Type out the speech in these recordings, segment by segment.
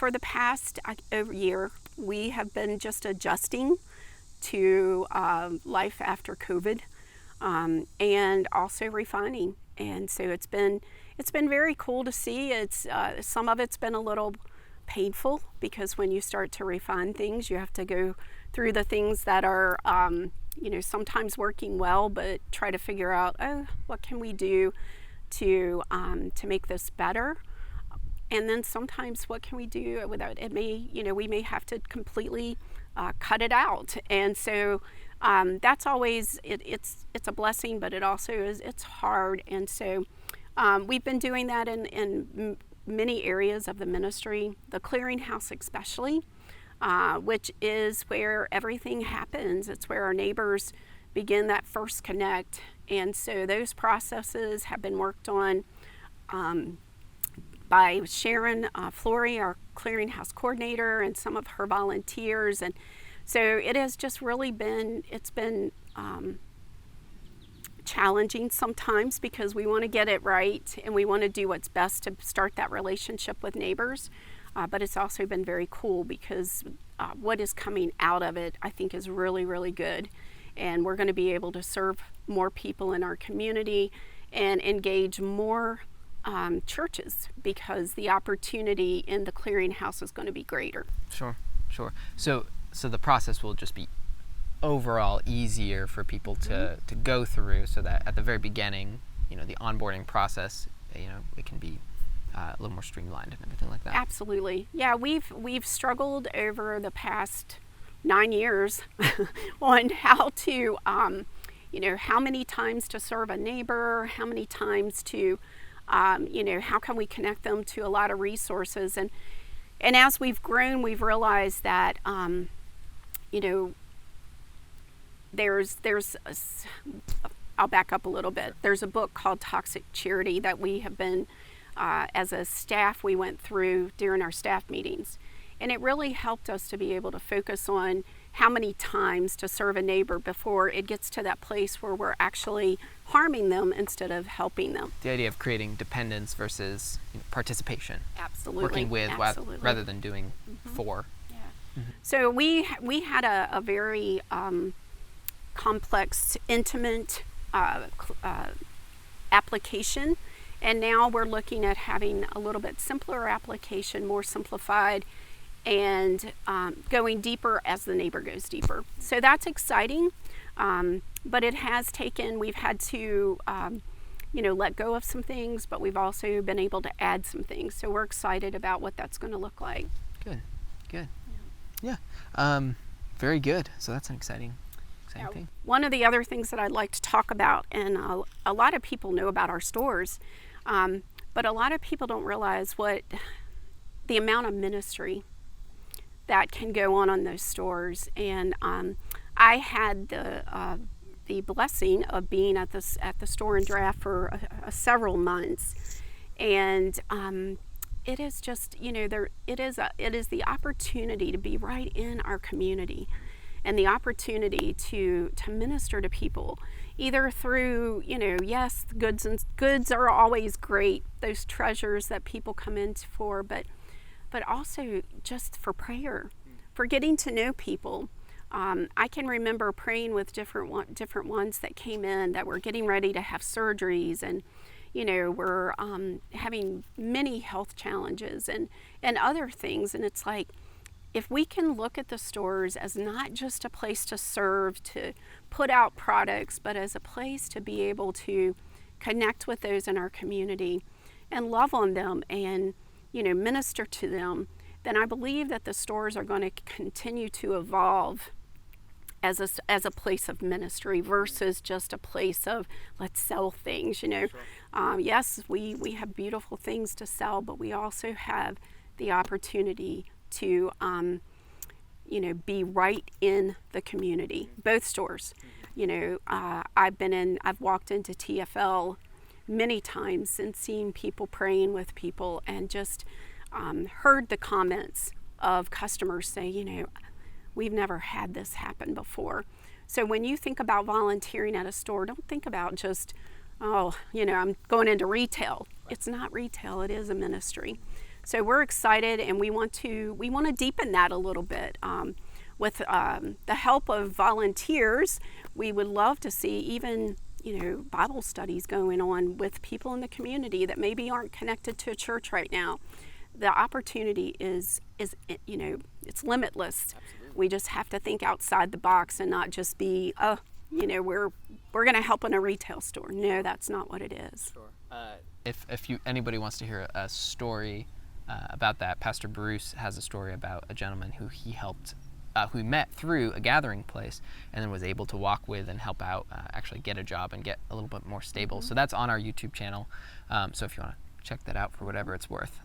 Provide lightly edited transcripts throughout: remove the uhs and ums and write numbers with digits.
for the past year, we have been just adjusting to life after COVID, and also refining. And so it's been very cool to see. It's some of it's been a little painful, because when you start to refine things, you have to go through the things that are sometimes working well, but try to figure out, what can we do to make this better. And then sometimes, what can we do without it? We may have to completely cut it out. And so that's always it's a blessing, but it also it's hard. And so we've been doing that in many areas of the ministry, the clearinghouse especially, which is where everything happens. It's where our neighbors begin that first connect. And so those processes have been worked on by Sharon Flory, our clearinghouse coordinator, and some of her volunteers. And so it has just really been challenging sometimes, because we want to get it right and we want to do what's best to start that relationship with neighbors. But it's also been very cool, because what is coming out of it, I think, is really, really good. And we're going to be able to serve more people in our community and engage more churches, because the opportunity in the clearinghouse is going to be greater. Sure. So the process will just be overall easier for people to go through, so that at the very beginning, the onboarding process, it can be a little more streamlined and everything like that. Absolutely. Yeah, we've struggled over the past 9 years on how to, how many times to serve a neighbor, how many times to, how can we connect them to a lot of resources. And as we've grown, we've realized that, I'll back up a little bit. There's a book called Toxic Charity that we have been, as a staff, we went through during our staff meetings. And it really helped us to be able to focus on how many times to serve a neighbor before it gets to that place where we're actually harming them instead of helping them. The idea of creating dependence versus participation. Absolutely. Working with rather than doing for. Yeah. Mm-hmm. So we had a very complex, intimate application, and now we're looking at having a little bit simpler application, more simplified, and going deeper as the neighbor goes deeper. So that's exciting, but it has taken, we've had to let go of some things, but we've also been able to add some things. So we're excited about what that's going to look like. Good. Yeah. Very good. So that's an exciting thing. One of the other things that I'd like to talk about, and a lot of people know about our stores, but a lot of people don't realize what the amount of ministry that can go on those stores. And I had the blessing of being at the store and draft for several months, and it is just it is the opportunity to be right in our community, and the opportunity to minister to people, either through yes, goods are always great, those treasures that people come in for, but also just for prayer, for getting to know people. I can remember praying with different ones that came in that were getting ready to have surgeries, and were having many health challenges and other things. And it's like, if we can look at the stores as not just a place to serve, to put out products, but as a place to be able to connect with those in our community and love on them and minister to them, then I believe that the stores are going to continue to evolve as a place of ministry versus just a place of let's sell things. Sure. Yes, we have beautiful things to sell, but we also have the opportunity to be right in the community. Both stores. I've walked into TFL many times and seen people praying with people, and just heard the comments of customers say, we've never had this happen before. So when you think about volunteering at a store, don't think about just, I'm going into retail. It's not retail, it is a ministry. So we're excited, and we want to deepen that a little bit. With the help of volunteers, we would love to see even Bible studies going on with people in the community that maybe aren't connected to a church right now. The opportunity is it's limitless. Absolutely. We just have to think outside the box and not just be we're going to help in a retail store. No, that's not what it is. Sure. If anybody wants to hear a story about that, Pastor Bruce has a story about a gentleman who he helped, who he met through a gathering place, and then was able to walk with and help out, actually get a job and get a little bit more stable. So that's on our YouTube channel. So if you want to check that out for whatever it's worth.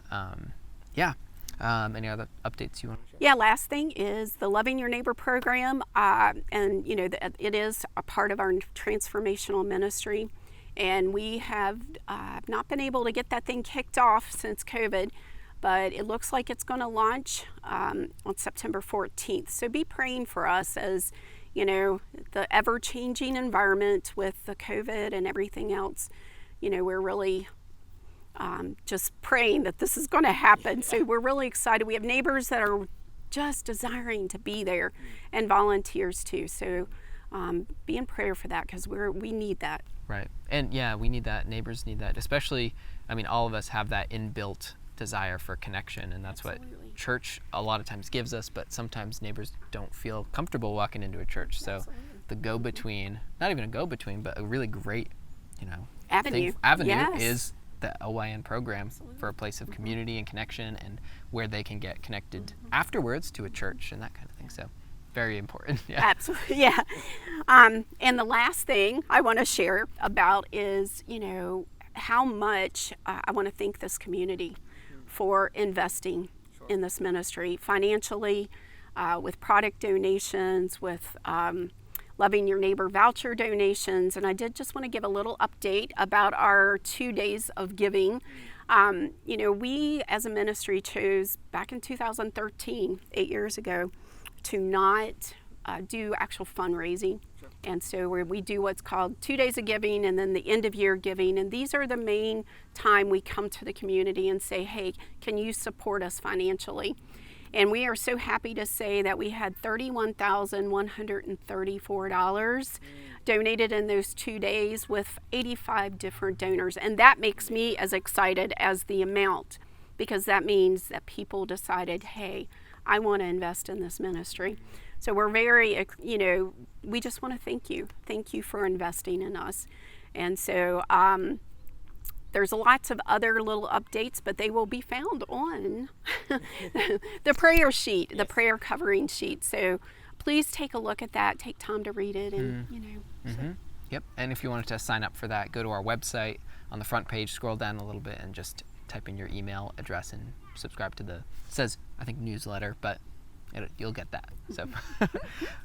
Any other updates you want to share? Yeah, last thing is the Loving Your Neighbor program, and it is a part of our transformational ministry, and we have not been able to get that thing kicked off since COVID, but it looks like it's going to launch on September 14th. So be praying for us as the ever-changing environment with the COVID and everything else. We're really just praying that this is going to happen. So we're really excited. We have neighbors that are just desiring to be there, and volunteers too. So be in prayer for that, because we need that. Right. And yeah, we need that. Neighbors need that. Especially, all of us have that inbuilt desire for connection, and that's Absolutely. what church a lot of times gives us, but sometimes neighbors don't feel comfortable walking into a church. So Absolutely. the go-between, not even a go-between, but a really great, Avenue. Yes. is the OYN program for a place of community and connection, and where they can get connected afterwards to a church and that kind of thing. So very important. Yeah. Absolutely, yeah. And the last thing I want to share about is, how much I want to thank this community for investing in this ministry financially, with product donations, with Loving Your Neighbor voucher donations. And I did just want to give a little update about our 2 days of giving. We as a ministry chose back in 2013, 8 years ago, to not do actual fundraising. Sure. And so we do what's called 2 days of giving, and then the end of year giving. And these are the main time we come to the community and say, hey, can you support us financially? And we are so happy to say that we had $31,134 donated in those 2 days, with 85 different donors. And that makes me as excited as the amount, because that means that people decided, hey, I want to invest in this ministry. So we're very, we just want to thank you. Thank you for investing in us. And so there's lots of other little updates, but they will be found on the prayer sheet, the prayer covering sheet. So please take a look at that. Take time to read it, and Yep. And if you wanted to sign up for that, go to our website. On the front page, scroll down a little bit and just type in your email address and subscribe to it says, I think, newsletter, but you'll get that. So